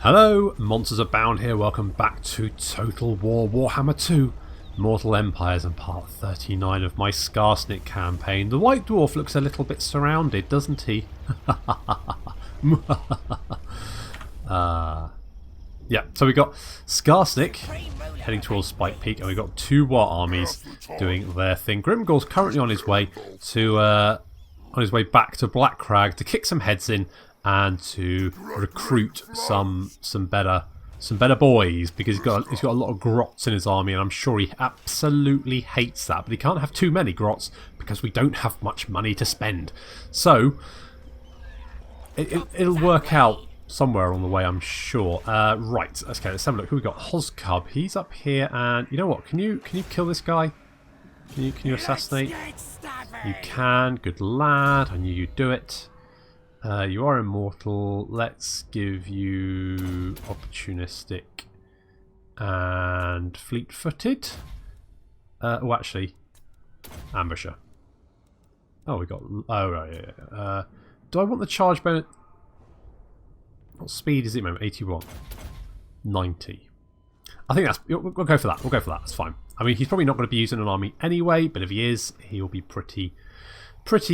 Hello, Monsters Abound here, welcome back to Total War Warhammer 2 Mortal Empires and part 39 of my Skarsnik campaign. The White Dwarf looks a little bit surrounded, doesn't he? Yeah, so we got Skarsnik heading towards Spike Peak, and we've got two war armies doing their thing. Grimgor's currently on his way to back to Black Crag to kick some heads in and to recruit some better boys, because he's got a lot of grotz in his army, and I'm sure he absolutely hates that. But he can't have too many grotz because we don't have much money to spend. So it'll work out somewhere along the way, I'm sure. Right, okay, let's have a look. Who we got? Hoscub. He's up here, and you know what? Can you kill this guy? Can you assassinate? You can. Good lad. I knew you'd do it. You are immortal. Let's give you opportunistic and fleet-footed. Oh, actually, ambusher. Oh, we got. Oh, right. Yeah. Do I want the charge bonus? What speed is it, moment? 81, 90. I think that's. We'll go for that. We'll go for that. That's fine. I mean, he's probably not going to be using an army anyway, but if he is, he'll be pretty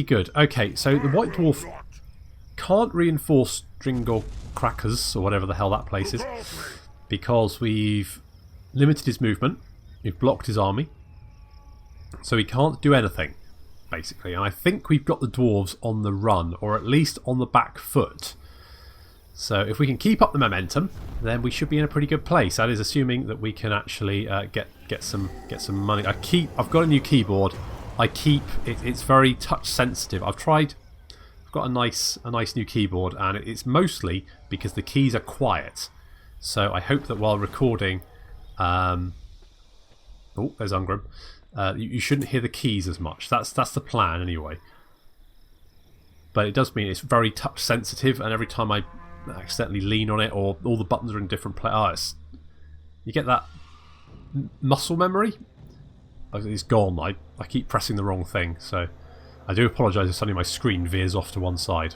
good. Okay, so the White Dwarf can't reinforce Dryrain crackers, or whatever the hell that place is, because we've limited his movement, we've blocked his army, so he can't do anything, basically. And I think we've got the dwarves on the run, or at least on the back foot. So if we can keep up the momentum, then we should be in a pretty good place. That is assuming that we can actually get some money. I've got a new keyboard. It's very touch sensitive. I've got a nice new keyboard, and it's mostly because the keys are quiet. So I hope that while recording, oh, there's Ungrim. You shouldn't hear the keys as much. That's the plan anyway. But it does mean it's very touch sensitive, and every time I accidentally lean on it, or all the buttons are in different places, you get that muscle memory. It's gone. I keep pressing the wrong thing, so I do apologise if suddenly my screen veers off to one side.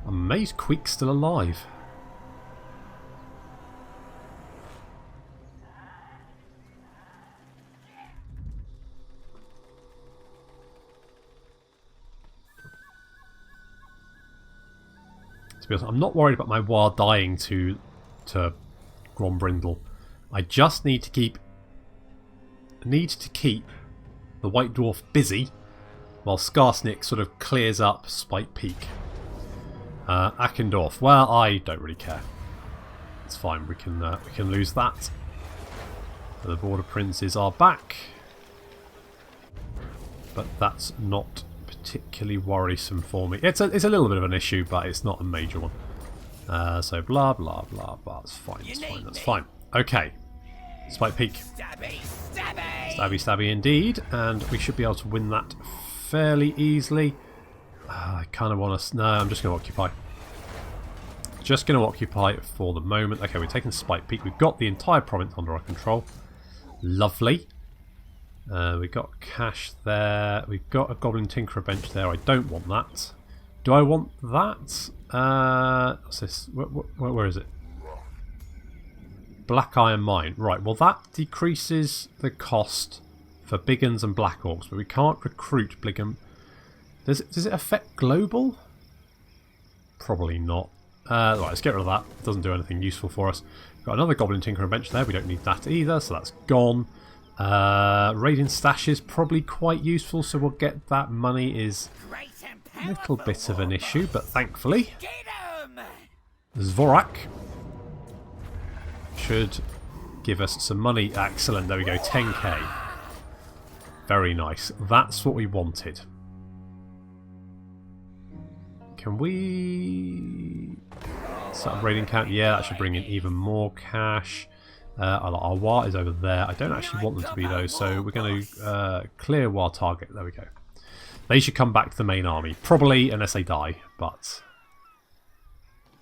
I'm amazed Queek's still alive. I'm not worried about my war dying to Grombrindle. I just need to keep the White Dwarf busy while Skarsnik sort of clears up Spike Peak. Akendorf. Well, I don't really care. It's fine. We can lose that. The Border Princes are back, but that's not particularly worrisome for me. It's a little bit of an issue, but it's not a major one. So blah blah blah blah. It's fine. It's fine. That's fine. Okay. Spike Peak. Stabby stabby indeed, and we should be able to win that fairly easily. I kind of want to. No, I'm just going to occupy. Just going to occupy for the moment. Okay, we're taking Spike Peak. We've got the entire province under our control. Lovely. We've got cash there. We've got a Goblin Tinkerer bench there. I don't want that. Do I want that? What's this? Where is it? Black Iron Mine. Right, well that decreases the cost for Big Uns and Black Orcs, but we can't recruit Big Un. Does it affect global? Probably not. Right, let's get rid of that. It doesn't do anything useful for us. We've got another Goblin Tinkerer bench there. We don't need that either, so that's gone. Raiding stash is probably quite useful, so we'll get that. Money is a little bit of an issue, but thankfully Zvorak should give us some money. Excellent, there we go, 10k. Very nice, that's what we wanted. Can we set up raiding count? Yeah, that should bring in even more cash. Our war is over there. I don't actually want them to be those, so we're going to clear war target. There we go. They should come back to the main army. Probably, unless they die, but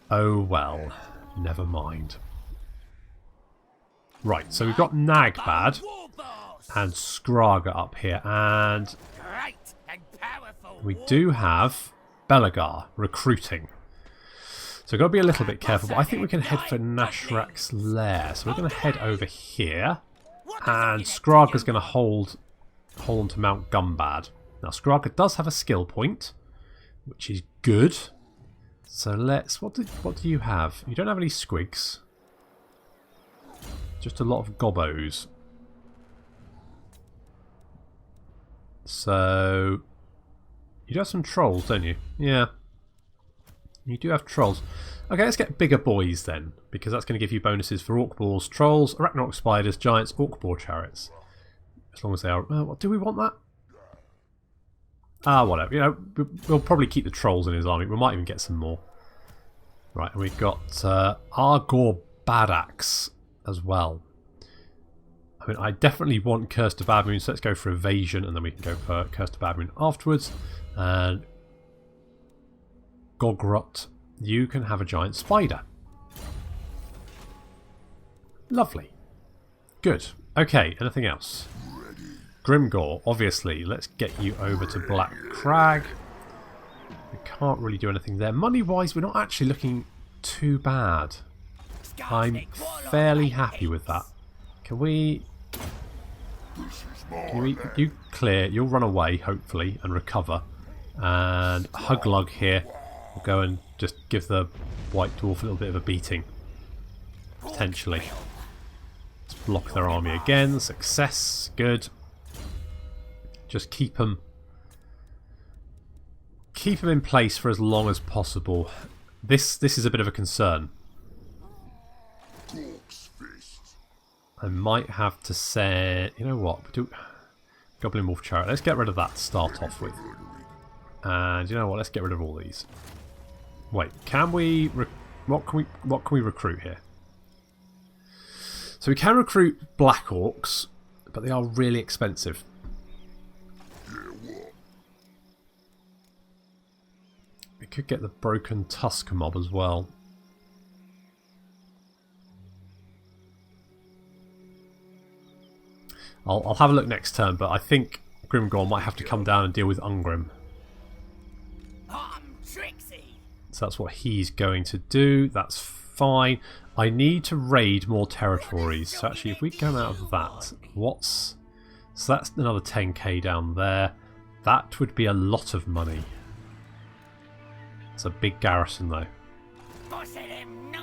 oh well. Never mind. Right, so we've got Nagbad and Skraga up here, and we do have Belagar recruiting. So we've got to be a little bit careful, but I think we can head for Nashrak's lair. So we're going to head over here, and Skraga's going to hold on to Mount Gumbad. Now Skraga does have a skill point, which is good. So let's... What do you have? You don't have any squigs. Just a lot of gobbos. So... You do have some trolls, don't you? Yeah. You do have trolls. Okay, let's get bigger boys then, because that's going to give you bonuses for orc boars, trolls, arachnarok spiders, giants, orc boar chariots. As long as they are... do we want that? Ah, whatever. You know, we'll probably keep the trolls in his army. We might even get some more. Right, and we've got Argor Badax as well. I mean, I definitely want Curse to Bad Moon, so let's go for Evasion, and then we can go for Curse to Bad Moon afterwards. And Gogrot, you can have a giant spider. Lovely. Good. Okay, anything else? Grimgor, obviously. Let's get you over to Black Crag. We can't really do anything there. Money-wise, we're not actually looking too bad. I'm fairly happy with that. Can we... You clear, you'll run away, hopefully, and recover. And Huglug here will go and just give the White Dwarf a little bit of a beating. Potentially. Let's block their army again. Success. Good. Just keep them in place for as long as possible. This is a bit of a concern. I might have to say, you know what? Goblin Wolf Chariot. Let's get rid of that to start off with. And you know what? Let's get rid of all these. Wait, can we? What can we recruit here? So we can recruit Black Orcs, but they are really expensive. We could get the Broken Tusk mob as well. I'll have a look next turn, but I think Grimgor might have to come down and deal with Ungrim. So that's what he's going to do. That's fine. I need to raid more territories. So actually, if we come out of that, so that's another 10k down there. That would be a lot of money. It's a big garrison though.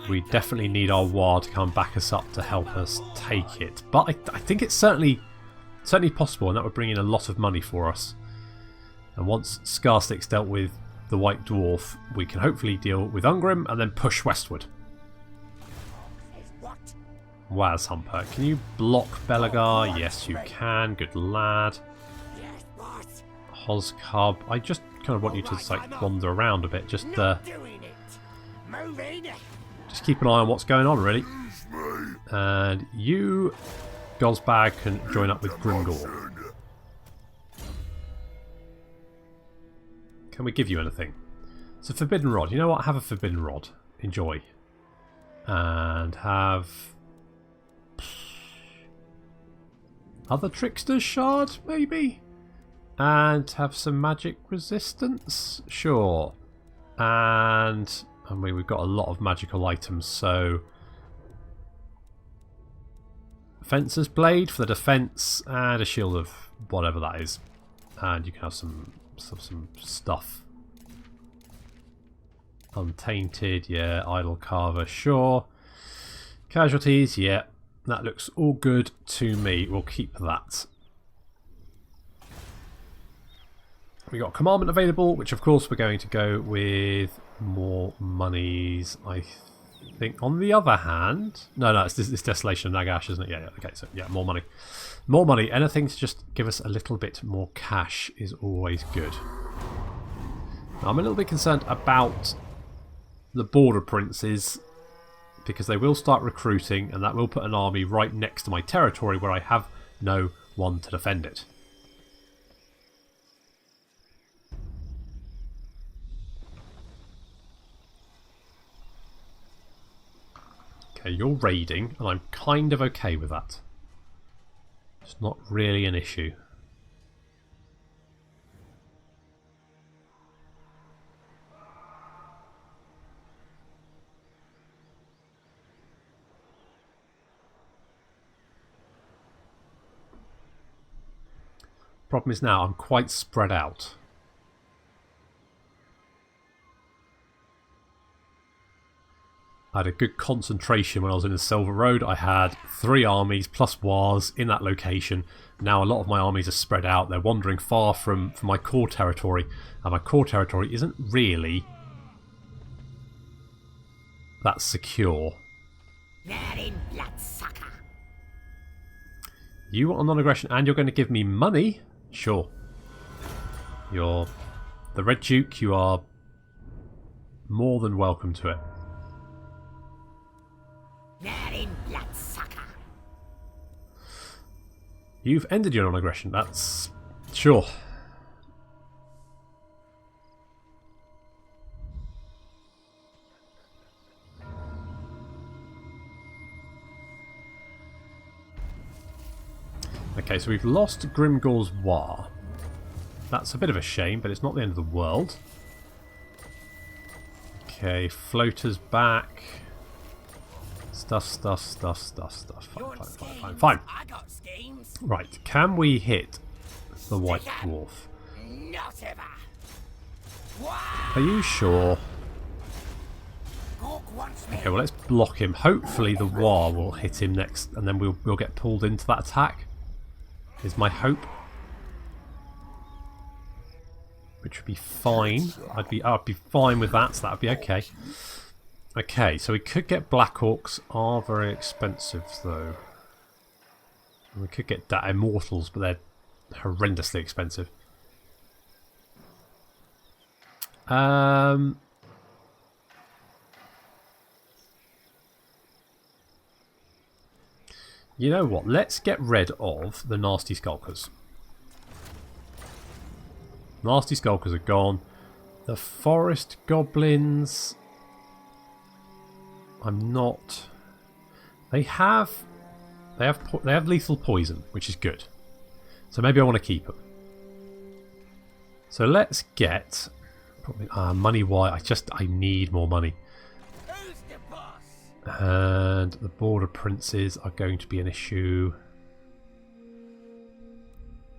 We definitely need our war to come back us up to help us take it. But I think it's certainly possible, and that would bring in a lot of money for us. And once Skarsnik's dealt with the White Dwarf, we can hopefully deal with Ungrim and then push westward. Wazhumper, can you block Belagar? Yes, you can. Good lad. Hozcub, I just kind of want you to like wander around a bit. Just keep an eye on what's going on, really. And you, Gozbag, can join up with Grimgor. Can we give you anything? It's a Forbidden Rod. You know what? Have a Forbidden Rod. Enjoy. And have... Other Trickster's Shard, maybe? And have some magic resistance? Sure. And... I mean, we've got a lot of magical items, so... Fencer's Blade for the defense, and a shield of whatever that is. And you can have some stuff. Untainted, yeah. Idol Carver, sure. Casualties, yeah. That looks all good to me. We'll keep that. We got Commandment available, which of course we're going to go with more monies, I think. On the other hand... No, it's this Desolation of Nagash, isn't it? Yeah, okay, so yeah, more money. More money. Anything to just give us a little bit more cash is always good. Now, I'm a little bit concerned about the Border Princes, because they will start recruiting, and that will put an army right next to my territory where I have no one to defend it. Okay, you're raiding, and I'm kind of okay with that. It's not really an issue. Problem is now I'm quite spread out. I had a good concentration when I was in the Silver Road. I had 3 armies plus wars in that location. Now a lot of my armies are spread out. They're wandering far from my core territory. And my core territory isn't really that secure. You want a non-aggression and you're going to give me money? Sure. You're the Red Duke. You are more than welcome to it. You've ended your non-aggression. That's... sure. Okay, so we've lost Grimgor's War. That's a bit of a shame, but it's not the end of the world. Okay, floaters back. Stuff. Fine. Right, can we hit the White Dwarf? Are you sure? Okay, well let's block him. Hopefully the War will hit him next, and then we'll get pulled into that attack. Is my hope. Which would be fine. I'd be fine with that, so that would be okay. Okay, so we could get Black Orcs. Are very expensive though. We could get Immortals, but they're horrendously expensive. You know what? Let's get rid of the Nasty Skulkers. Nasty Skulkers are gone. The Forest Goblins... I'm not... They have lethal poison, which is good. So maybe I want to keep them. So let's get... probably money-wise, I need more money. And the border princes are going to be an issue.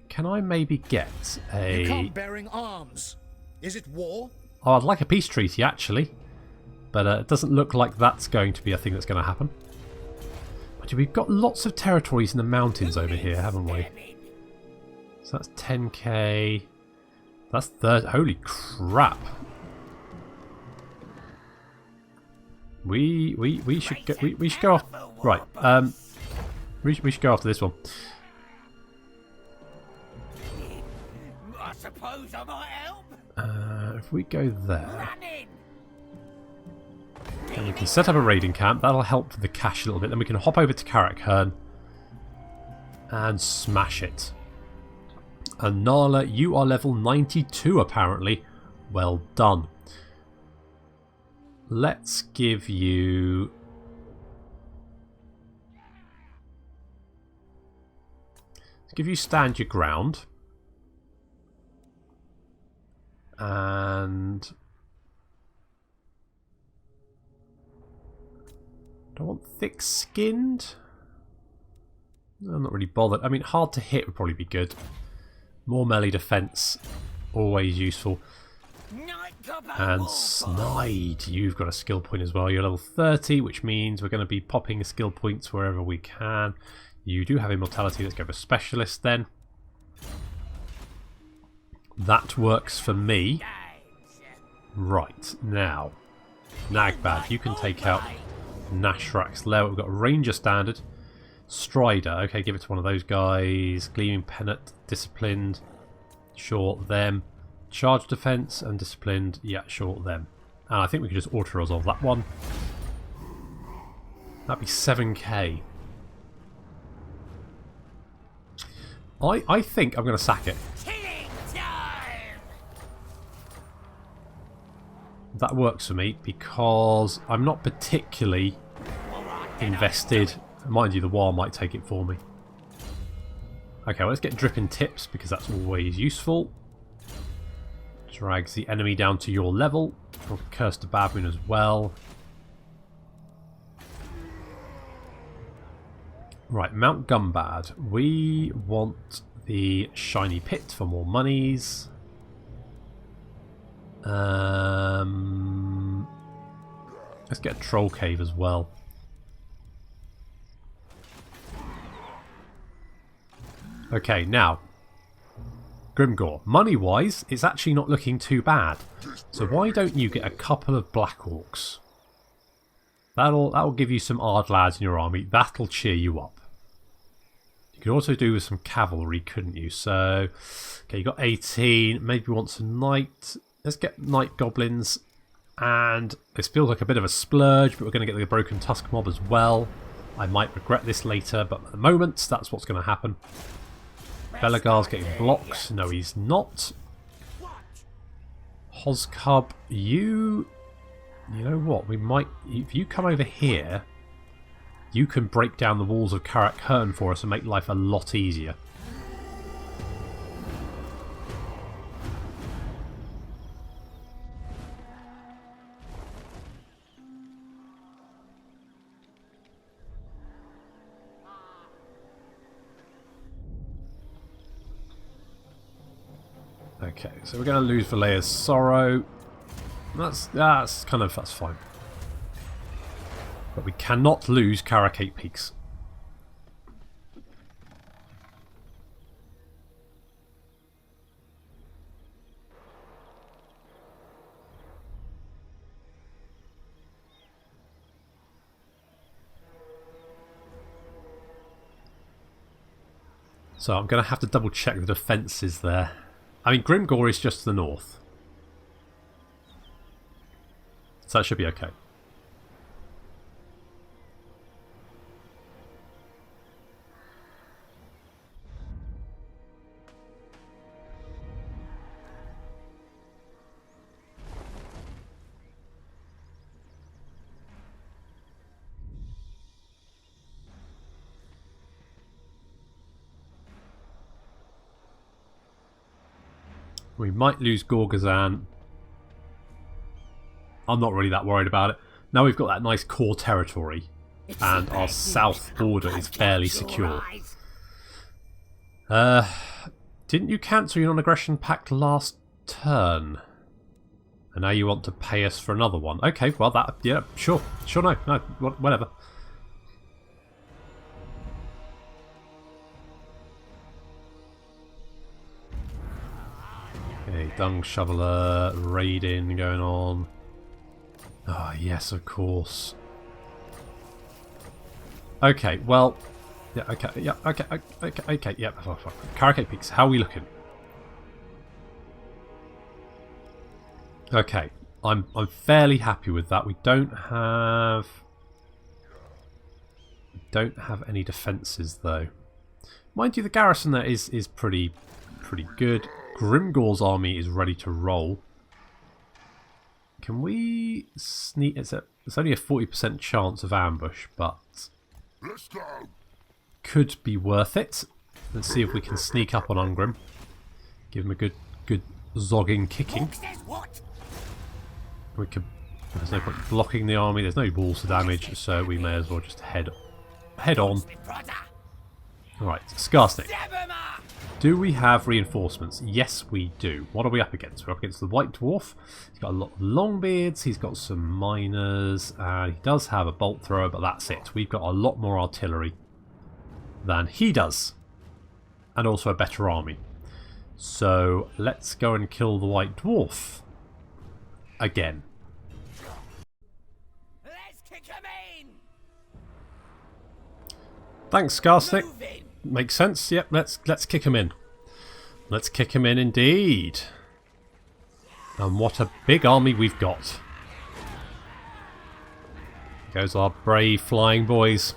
Can I maybe get a... You come bearing arms. Is it war? Oh, I'd like a peace treaty, actually. But it doesn't look like that's going to be a thing that's going to happen. But we've got lots of territories in the mountains over here, haven't we? So that's 10k. That's 30. Holy crap. We should go off. Right. We should go after this one. I suppose I might help. If we go there, then we can set up a raiding camp. That'll help with the cash a little bit. Then we can hop over to Karakhern and smash it. And Nala, you are level 92 apparently. Well done. Let's give you... stand your ground. And... do I want thick-skinned? I'm not really bothered. I mean, hard to hit would probably be good. More melee defense, always useful. And Snide, you've got a skill point as well. You're level 30, which means we're going to be popping skill points wherever we can. You do have immortality. Let's go for specialist then. That works for me. Right, now. Nagbad, you can take out Nashrak's Lair. We've got Ranger Standard. Strider, okay, give it to one of those guys. Gleaming Pennant, Disciplined. Short them. Charge Defense and Disciplined, yeah, short them. And I think we can just auto-resolve that one. That'd be 7k. I think I'm going to sack it. That works for me because I'm not particularly invested. Mind you, the war might take it for me. Okay, well, let's get dripping tips because that's always useful. Drags the enemy down to your level. Or Curse to Baboon as well. Right, Mount Gumbad. We want the Shiny Pit for more monies. Let's get a Troll Cave as well. Okay, now, Grimgor. Money-wise, it's actually not looking too bad. So why don't you get a couple of Black Orcs? That'll give you some Ard lads in your army. That'll cheer you up. You could also do with some cavalry, couldn't you? So, okay, you got 18. Maybe we want some knight. Let's get knight goblins. And this feels like a bit of a splurge, but we're going to get the broken tusk mob as well. I might regret this later, but at the moment, that's what's going to happen. Belagar's getting blocks. No, he's not. Hozcub, you know what? We might... If you come over here, you can break down the walls of Karak Hern for us and make life a lot easier. Okay, so we're going to lose Valea's Sorrow. That's fine. But we cannot lose Karak 8 Peaks. So I'm going to have to double check the defences there. I mean, Grimgor is just to the north. So that should be okay. We might lose Gorgazan. I'm not really that worried about it. Now we've got that nice core territory. And our south border is fairly secure. Didn't you cancel your non-aggression pact last turn? And now you want to pay us for another one. Okay, well that... Yeah, sure. Sure, no, whatever. Okay, Dung Shoveler, raiding going on. Ah, oh, yes, of course. Okay, well... Yeah, okay, yeah, okay, yeah. Karak 8 Peaks, how are we looking? Okay, I'm fairly happy with that. We don't have any defences though. Mind you, the garrison there is pretty good. Grimgor's army is ready to roll. Can we sneak? It's only a 40% chance of ambush, but Let's go. Could be worth it. Let's see if we can sneak up on Ungrim. Give him a good zogging kicking. We could. There's no point blocking the army. There's no walls to damage, so we may as well just head on. All right, Skarsnik. Do we have reinforcements? Yes, we do. What are we up against? We're up against the White Dwarf. He's got a lot of Longbeards. He's got some miners. And he does have a bolt thrower, but that's it. We've got a lot more artillery than he does. And also a better army. So let's go and kill the White Dwarf. Again. Let's kick him in. Thanks, Skarsnik. Makes sense. Yep, let's kick him in. Let's kick him in indeed. And what a big army we've got. Goes our brave flying boys.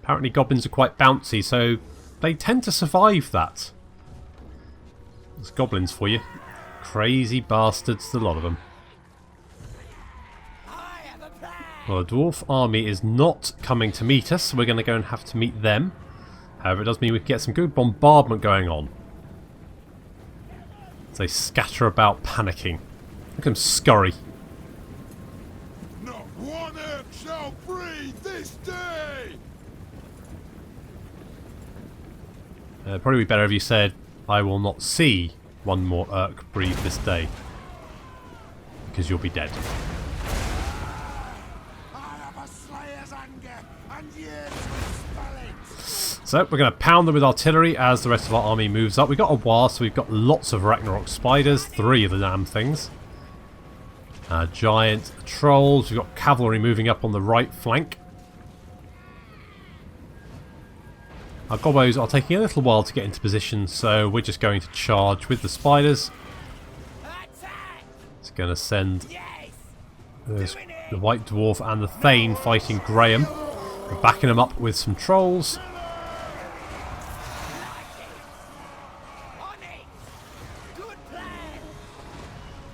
Apparently goblins are quite bouncy, so they tend to survive that. There's goblins for you. Crazy bastards, a lot of them. Well, the dwarf army is not coming to meet us, so we're going to go and have to meet them. However, it does mean we can get some good bombardment going on. As they scatter about panicking. Look at them scurry. Not one Earth shall breathe this day! Probably be better if you said, I will not see one more Urk breathe this day. Because you'll be dead. I have a slayer's anger, and years will spell it! So we're going to pound them with artillery as the rest of our army moves up. We've got a while, so we've got lots of Ragnarok spiders, 3 of the damn things. Giant trolls, we've got cavalry moving up on the right flank. Our gobos are taking a little while to get into position, so we're just going to charge with the spiders. It's going to send the White Dwarf and the Thane fighting Graham. We're backing them up with some trolls.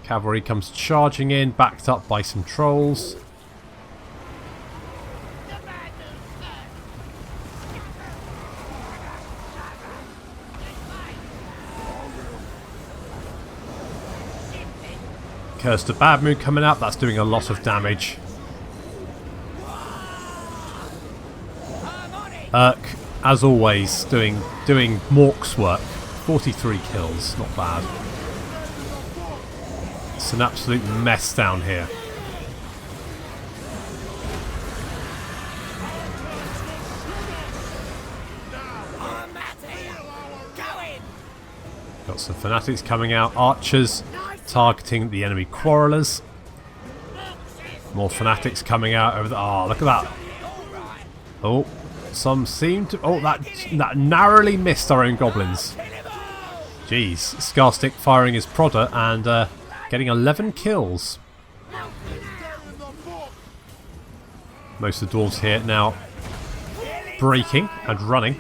Cavalry comes charging in, backed up by some trolls. Curse to Bad Moon coming out, that's doing a lot of damage. Urk, as always, doing Mork's work. 43 kills, not bad. It's an absolute mess down here. Got some fanatics coming out, archers targeting the enemy quarrelers. More fanatics coming out over the... Oh, look at that. Oh, some seem to... Oh, that narrowly missed our own goblins. Jeez, Skarsnik firing his prodder and getting 11 kills. Most of the dwarves here now breaking and running.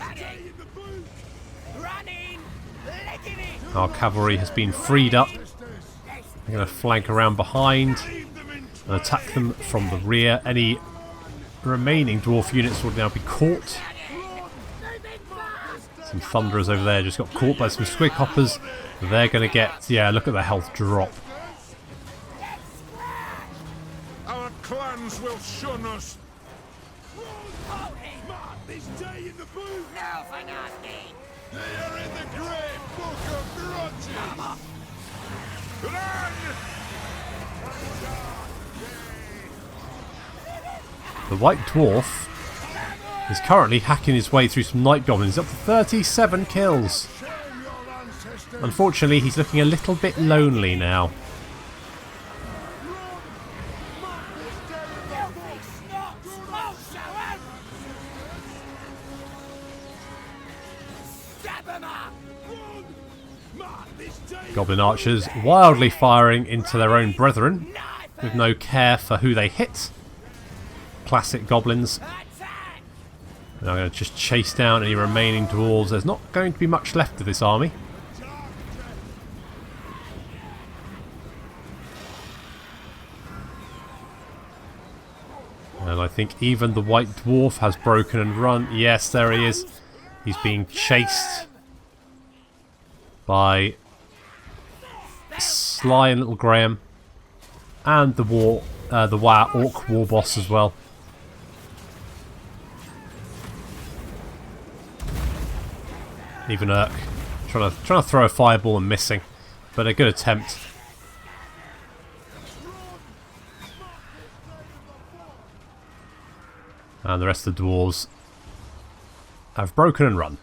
Our cavalry has been freed up. We're going to flank around behind and attack them from the rear. Any remaining dwarf units will now be caught. Some thunderers over there just got caught by some squig hoppers. They're going to get... Yeah, look at the health drop. Our clans will shun us. This day in the booth. No, Fanati. They are in the great book of grotz. Run! The White Dwarf is currently hacking his way through some night goblins, up to 37 kills. Unfortunately, he's looking a little bit lonely now. Goblin archers wildly firing into their own brethren with no care for who they hit. Classic goblins. And I'm going to just chase down any remaining dwarves. There's not going to be much left of this army. And I think even the White Dwarf has broken and run. Yes, there he is. He's being chased by Sly and Little Graham, and the Orc war boss as well. Even Urk trying to throw a fireball and missing, but a good attempt. And the rest of the dwarves have broken and run.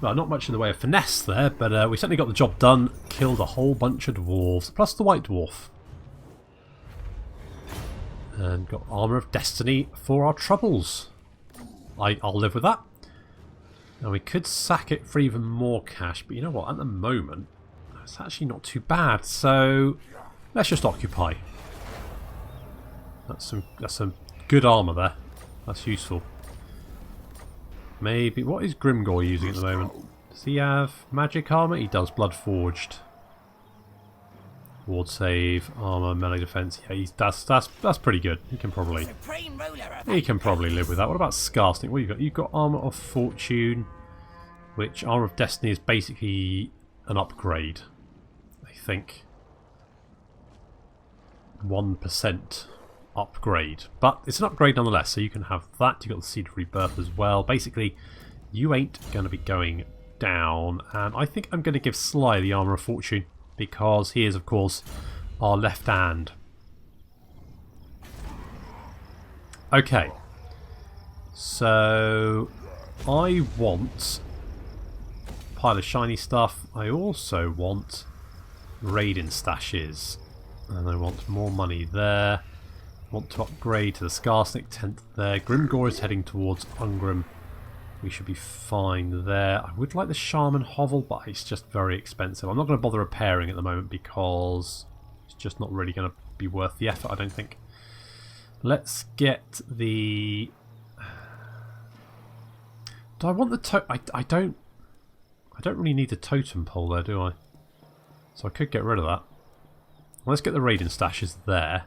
Well, not much in the way of finesse there, but we certainly got the job done. Killed a whole bunch of dwarves, plus the White Dwarf. And got Armour of Destiny for our troubles. I'll live with that. Now we could sack it for even more cash, but you know what? At the moment, it's actually not too bad. So let's just occupy. That's some good armour there. That's useful. Maybe... What is Grimgor using at the moment? Does he have magic armour? He does, Blood Forged. Ward save, armor, melee defense. Yeah, that's pretty good. He can probably live with that. What about Skarsnik? What you got? You've got armor of fortune, which armor of destiny is basically an upgrade. I think 1% upgrade, but it's an upgrade nonetheless. So you can have that. You got the Seed of Rebirth as well. Basically, you ain't going to be going down, and I think I'm going to give Sly the armor of fortune, because he is, of course, our left hand. Okay. So, I want a pile of shiny stuff. I also want raiding stashes. And I want more money there. I want to upgrade to the Skarsnik tent there. Grimgor is heading towards Ungrim. We should be fine there. I would like the Shaman Hovel, but it's just very expensive. I'm not going to bother repairing at the moment because it's just not really going to be worth the effort, I don't think. Let's get the... Do I want the I don't really need the totem pole there, do I? So I could get rid of that. Let's get the raiding stashes there.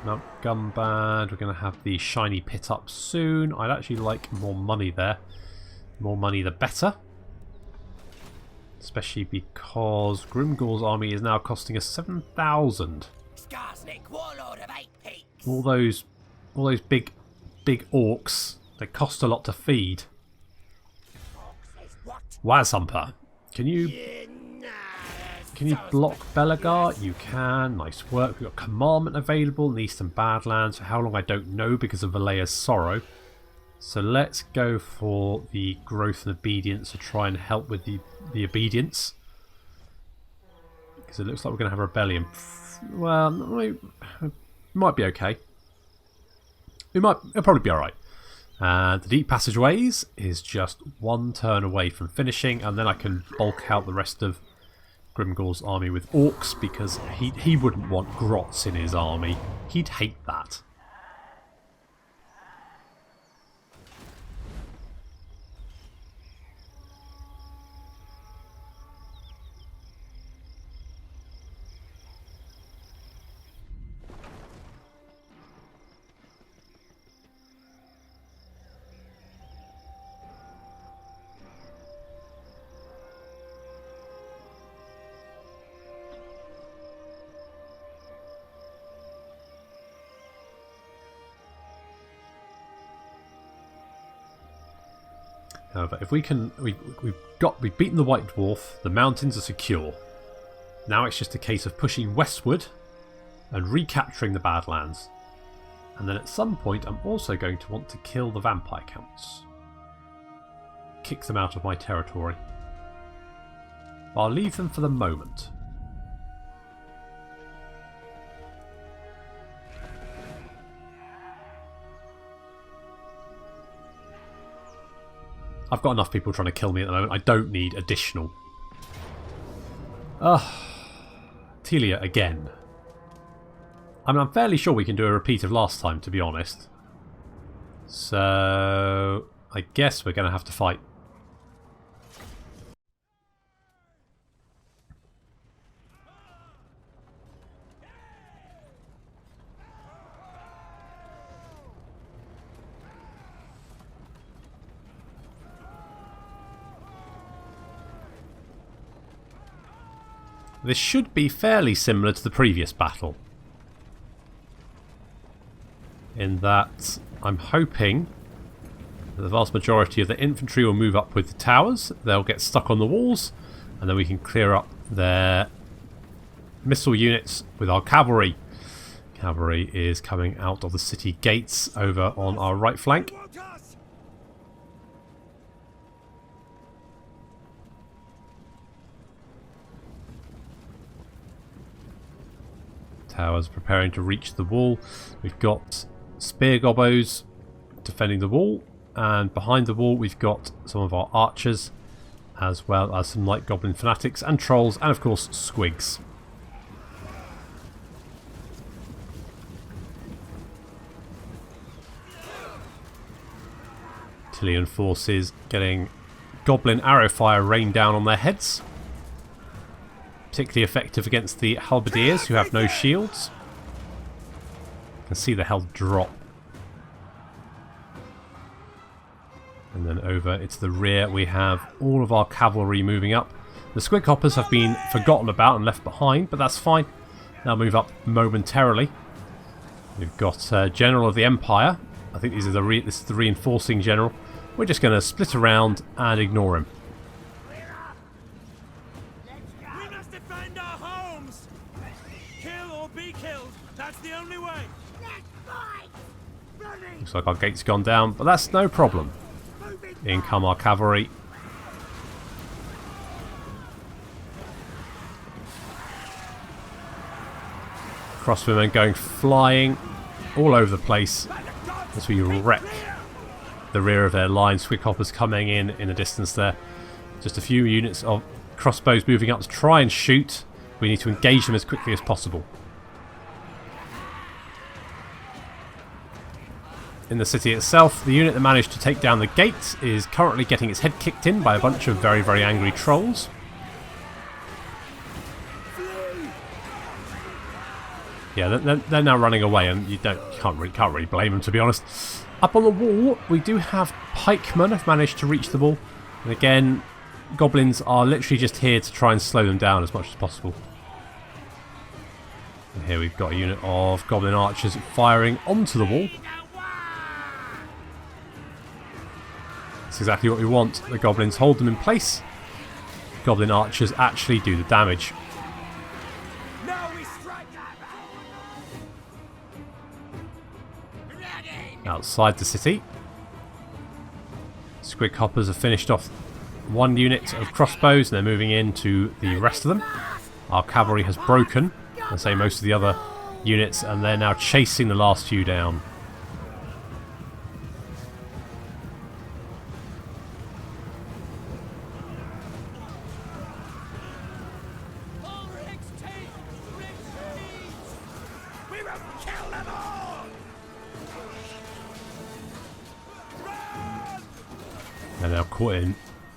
No, gun bad. We're going to have the shiny pit up soon. I'd actually like more money there. More money the better. Especially because Grimgor's army is now costing us 7,000. Skarsnik, warlord of 8 peaks. All those big orcs, they cost a lot to feed. Wazhumper, can you block Belagar? You can. Nice work. We've got Commandment available in the Eastern Badlands. For how long I don't know because of Valea's Sorrow. So let's go for the Growth and Obedience to try and help with the obedience. Because it looks like we're going to have a rebellion. Well, it might be okay. It'll probably be alright. And the Deep Passageways is just one turn away from finishing, and then I can bulk out the rest of Grimgor's army with orcs, because he wouldn't want grotz in his army. He'd hate that. However, if we can, we've beaten the White Dwarf. The mountains are secure. Now it's just a case of pushing westward and recapturing the Badlands. And then at some point, I'm also going to want to kill the vampire counts. Kick them out of my territory. I'll leave them for the moment. I've got enough people trying to kill me at the moment. I don't need additional. Telia again. I mean, I'm fairly sure we can do a repeat of last time, to be honest. So I guess we're going to have to fight. This should be fairly similar to the previous battle, in that I'm hoping that the vast majority of the infantry will move up with the towers. They'll get stuck on the walls, and then we can clear up their missile units with our cavalry. Cavalry is coming out of the city gates over on our right flank. Towers preparing to reach the wall. We've got spear gobbos defending the wall, and behind the wall we've got some of our archers, as well as some light goblin fanatics and trolls, and of course squigs. Tilian forces getting goblin arrow fire rain down on their heads. Particularly effective against the halberdiers who have no shields. You can see the health drop. And then over into the rear we have all of our cavalry moving up. The squig hoppers have been forgotten about and left behind, but that's fine. They'll move up momentarily. We've got General of the Empire. I think this is the reinforcing general. We're just going to split around and ignore him. We must defend our homes! Kill or be killed, that's the only way! Looks like our gate's gone down, but that's no problem. In come our cavalry. Crossbowmen going flying all over the place as we wreck the rear of their line. Squig hoppers coming in the distance there. Just a few units of crossbows moving up to try and shoot. We need to engage them as quickly as possible. In the city itself, the unit that managed to take down the gate is currently getting its head kicked in by a bunch of very, very angry trolls. Yeah, they're now running away, and you can't really blame them, to be honest. Up on the wall, we do have pikemen have managed to reach the wall, and again, goblins are literally just here to try and slow them down as much as possible. And here we've got a unit of goblin archers firing onto the wall. That's exactly what we want. The goblins hold them in place. Goblin archers actually do the damage. Outside the city, squig hoppers have finished off one unit of crossbows and they're moving into the rest of them. Our cavalry has broken, and say most of the other units, and they're now chasing the last few down. They're now caught in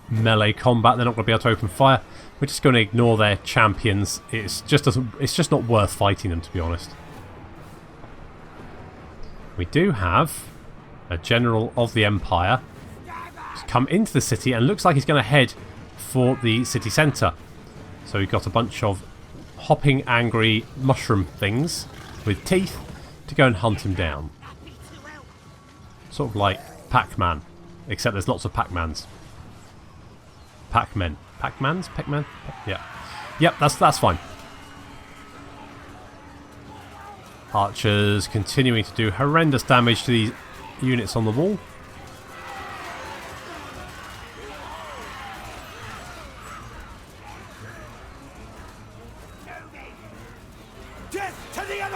melee combat. They're not going to be able to open fire. We're just going to ignore their champions. It's just not worth fighting them, to be honest. We do have a general of the Empire who's come into the city and looks like he's going to head for the city centre. So we've got a bunch of hopping angry mushroom things with teeth to go and hunt him down. Sort of like Pac-Man. Except there's lots of Pac-Mans. Pac-Men. Pac-Mans? Pac-Man? Yeah. Yep, that's fine. Archers continuing to do horrendous damage to these units on the wall.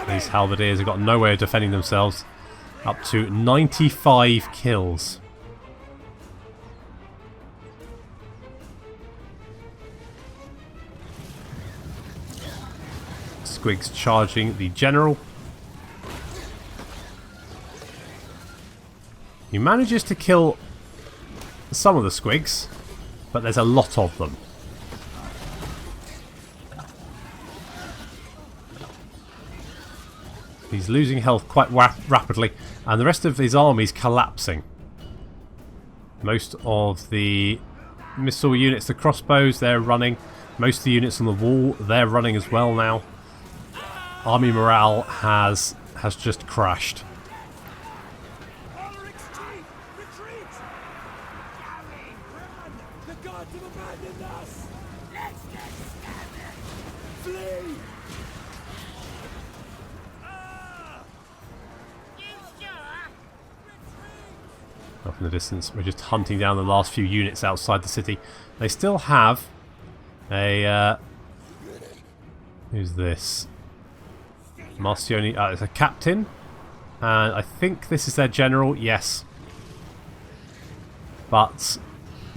These halberdiers have got no way of defending themselves. Up to 95 kills. Squigs charging the general. He manages to kill some of the squigs, but there's a lot of them. He's losing health quite rapidly, and the rest of his army's collapsing. Most of the missile units, the crossbows, they're running. Most of the units on the wall, they're running as well now. Army morale has just crashed. Off in the distance, we're just hunting down the last few units outside the city. They still have a... who's this? Marcioni, it's a captain, and I think this is their general, yes. But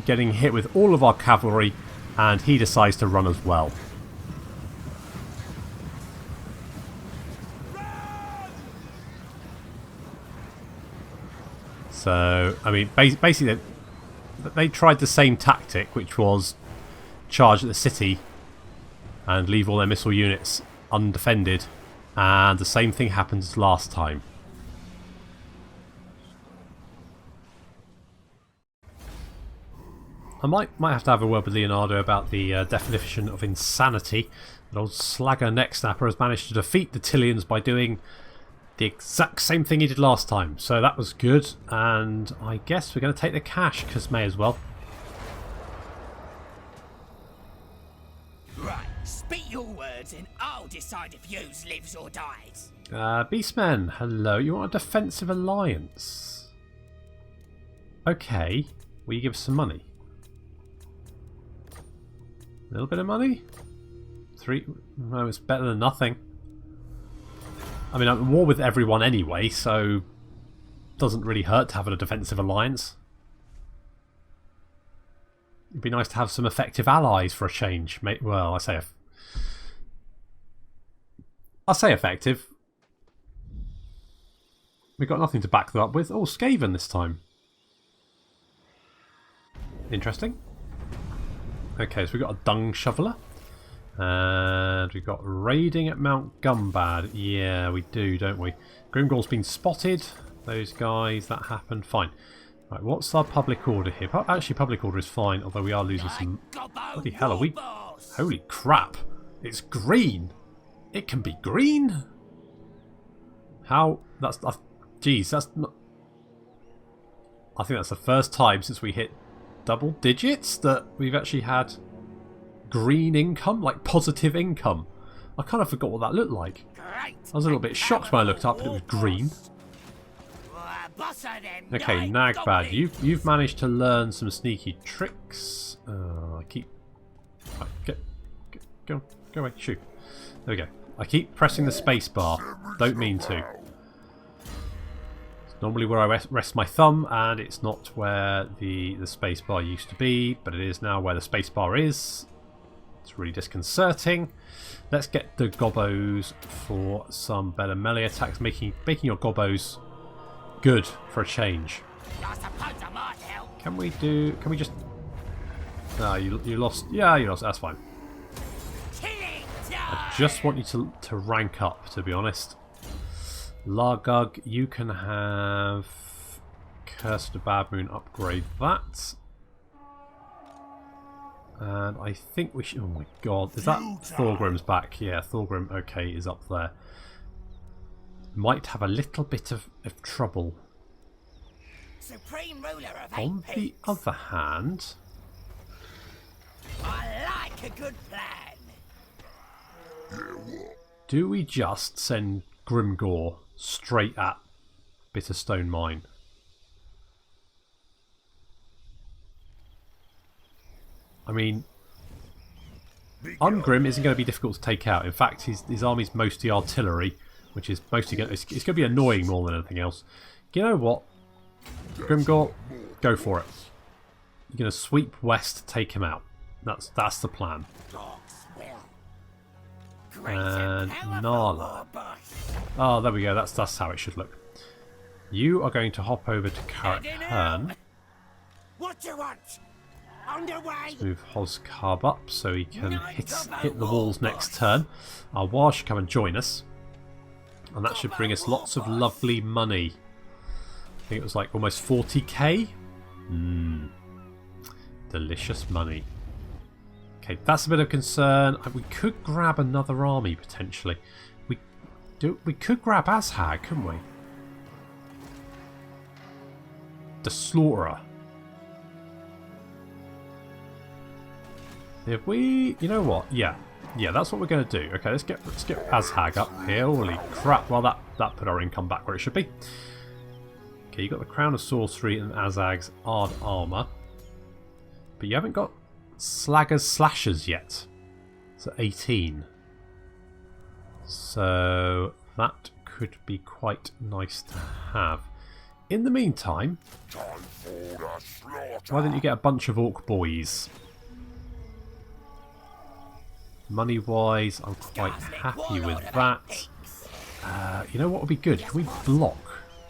getting hit with all of our cavalry, and he decides to run as well. So, I mean, basically they tried the same tactic, which was charge at the city and leave all their missile units undefended, and the same thing happened as last time. I might have to have a word with Leonardo about the definition of insanity. That old slagger neck snapper has managed to defeat the Tillians by doing the exact same thing he did last time. So that was good, and I guess we're going to take the cash, because may as well. Right, speak your words and I'll decide if yours lives or dies. Beastmen, hello. You want a defensive alliance? Okay. Will you give us some money? A little bit of money? 3? No, it's better than nothing. I mean, I'm at war with everyone anyway, so doesn't really hurt to have a defensive alliance. It'd be nice to have some effective allies for a change. Well, I say effective. We've got nothing to back that up with. Oh, Skaven this time. Interesting. Okay, so we've got a dung shoveler. And we've got raiding at Mount Gumbad. Yeah, we do, don't we? Grimgor's been spotted. Those guys, that happened. Fine. Right, what's our public order here? Actually, public order is fine, although we are losing some... Bloody hell, are we... Holy crap. It's green. It can be green? How... That's... Geez, that's not... I think that's the first time since we hit double digits that we've actually had green income, like positive income. I kind of forgot what that looked like. I was a little bit shocked when I looked up and it was green. Okay, Nagbad, you've managed to learn some sneaky tricks. I keep... Go away, shoot. There we go. I keep pressing the space bar. Don't mean to. It's normally where I rest my thumb, and it's not where the space bar used to be, but it is now where the space bar is. It's really disconcerting. Let's get the gobbos for some better melee attacks, making your gobbos good for a change. Can we just... No, you lost. Yeah, you lost. That's fine. I just want you to rank up, to be honest. Largug, you can have Curse of the Bad Moon, upgrade that. And I think we should... Oh my god, is that Thorgrim's back? Yeah, Thorgrim, okay, is up there. Might have a little bit of trouble. Supreme ruler of On the other hand... I like a good plan. Do we just send Grimgor straight at Bitterstone Mine? I mean, Ungrim isn't going to be difficult to take out. In fact, his army's mostly artillery, which is mostly it's going to be annoying more than anything else. You know what? Grimgor, go for it. You're going to sweep west, take him out. That's the plan. And Nala. Oh, there we go. That's how it should look. You are going to hop over to Karak-Hern. What do you want? Underway. Let's move Hoskarb up so he can hit the walls next turn. Our War should come and join us. And that should bring us lots of lovely money. I think it was like almost 40k. Delicious money. Okay, that's a bit of concern. We could grab another army potentially. We could grab Azhag, couldn't we? The Slaughterer. If we, you know what? Yeah, that's what we're going to do. Okay, let's get Azhag up here. Holy crap! Well, that put our income back where it should be. Okay, you got the Crown of Sorcery and Azhag's Ard Armor, but you haven't got Slagger's Slashers yet. So 18. So that could be quite nice to have. In the meantime, why don't you get a bunch of Orc boys? Money-wise, I'm quite happy with that. You know what would be good? Can we block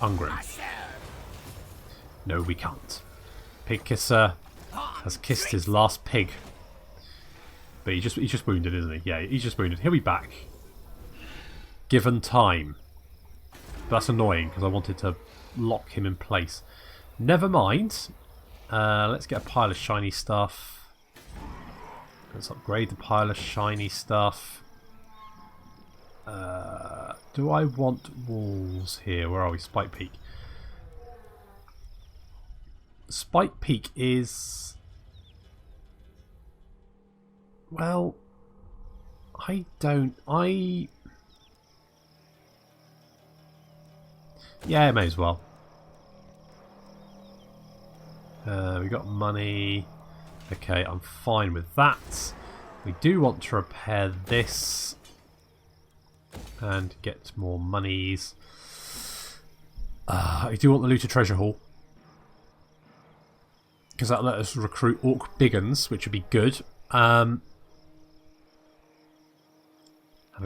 Ungrim? No, we can't. Pig Kisser, has kissed his last pig. But he's just wounded, isn't he? Yeah, he's just wounded. He'll be back. Given time. But that's annoying because I wanted to lock him in place. Never mind. Let's get a pile of shiny stuff. Let's upgrade the pile of shiny stuff. Do I want walls here? Where are we? Spike Peak. Spike Peak is... Well, I don't... Yeah, may as well. We got money. Okay, I'm fine with that. We do want to repair this and get more monies. I do want the looted treasure haul because that'll let us recruit orc biggins, which would be good. Having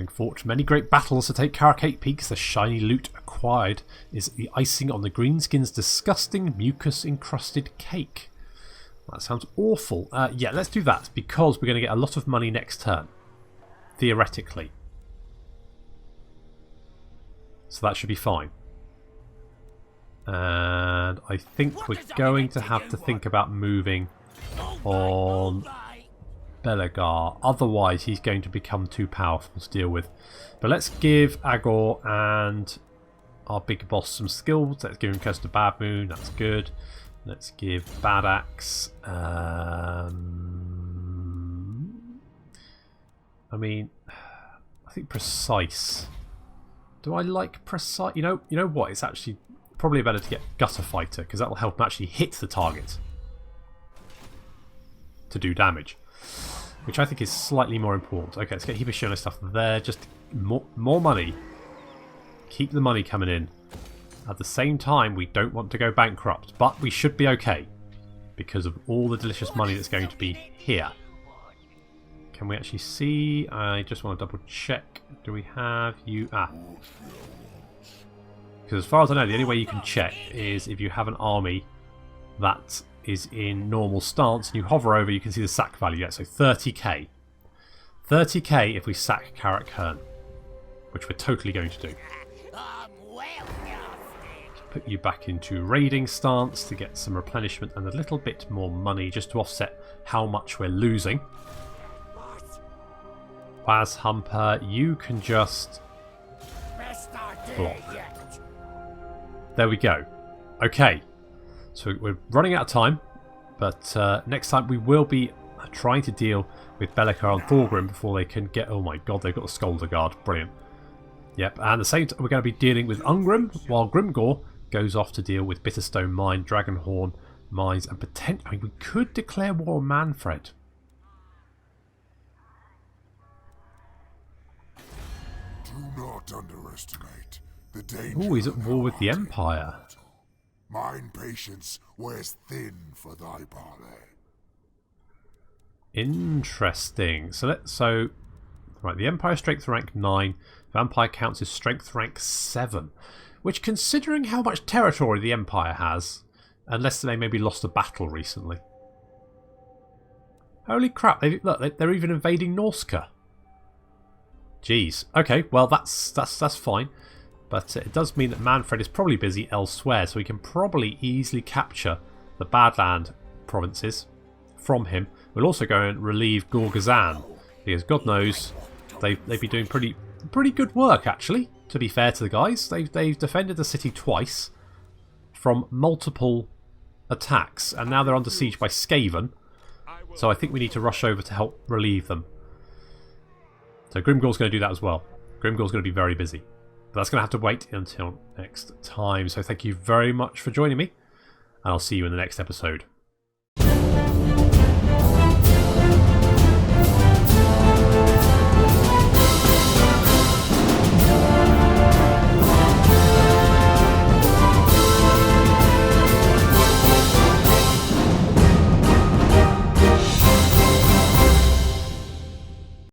fought many great battles to take Caracate Peaks, the shiny loot acquired is the icing on the greenskin's disgusting mucus-encrusted cake. That sounds awful. Yeah, let's do that, because we're going to get a lot of money next turn. Theoretically. So that should be fine. And I think we're going to have to think about moving on Belegar. Otherwise, he's going to become too powerful to deal with. But let's give Agor and our big boss some skills. Let's give him Curse to Bad Moon. That's good. Let's give Bad Axe. I mean, I think Precise. Do I like Precise? You know what? It's actually probably better to get Gutter Fighter, because that will help him actually hit the target to do damage, which I think is slightly more important. Okay, let's get Hibashino stuff there. Just more money. Keep the money coming in. At the same time, we don't want to go bankrupt, but we should be okay because of all the delicious money that's going to be here. Can we actually see? I just want to double check. Do we have you? Because as far as I know, the only way you can check is if you have an army that is in normal stance and you hover over, you can see the sack value. Yeah, so 30k. 30k if we sack Karak Kern, which we're totally going to do. Put you back into raiding stance to get some replenishment and a little bit more money just to offset how much we're losing. Waz Humper, you can just block. There we go. Okay, so we're running out of time, but next time we will be trying to deal with Belegar and Thorgrim before they can get... Oh my god, they've got the Skolder Guard. Brilliant. Yep, and at the same time we're going to be dealing with Ungrim, while Grimgor goes off to deal with Bitterstone Mine, Dragonhorn Mines, and potentially... I mean, we could declare war on Manfred. Do not underestimate the danger. Oh, he's at war with the Empire. Mine patience wears thin for thy parley. Interesting. So right, the Empire strength rank 9, Vampire counts as strength rank 7, which, considering how much territory the Empire has, unless they maybe lost a battle recently. Holy crap! Look, they're even invading Norska. Jeez. Okay, well that's fine, but it does mean that Manfred is probably busy elsewhere, so we can probably easily capture the Badland provinces from him. We'll also go and relieve Gorgazan, because God knows they've been doing pretty good work, actually. To be fair to the guys, they've defended the city twice from multiple attacks, and now they're under siege by Skaven. So I think we need to rush over to help relieve them. So Grimgor's going to do that as well. Grimgor's going to be very busy. But that's going to have to wait until next time. So thank you very much for joining me, and I'll see you in the next episode.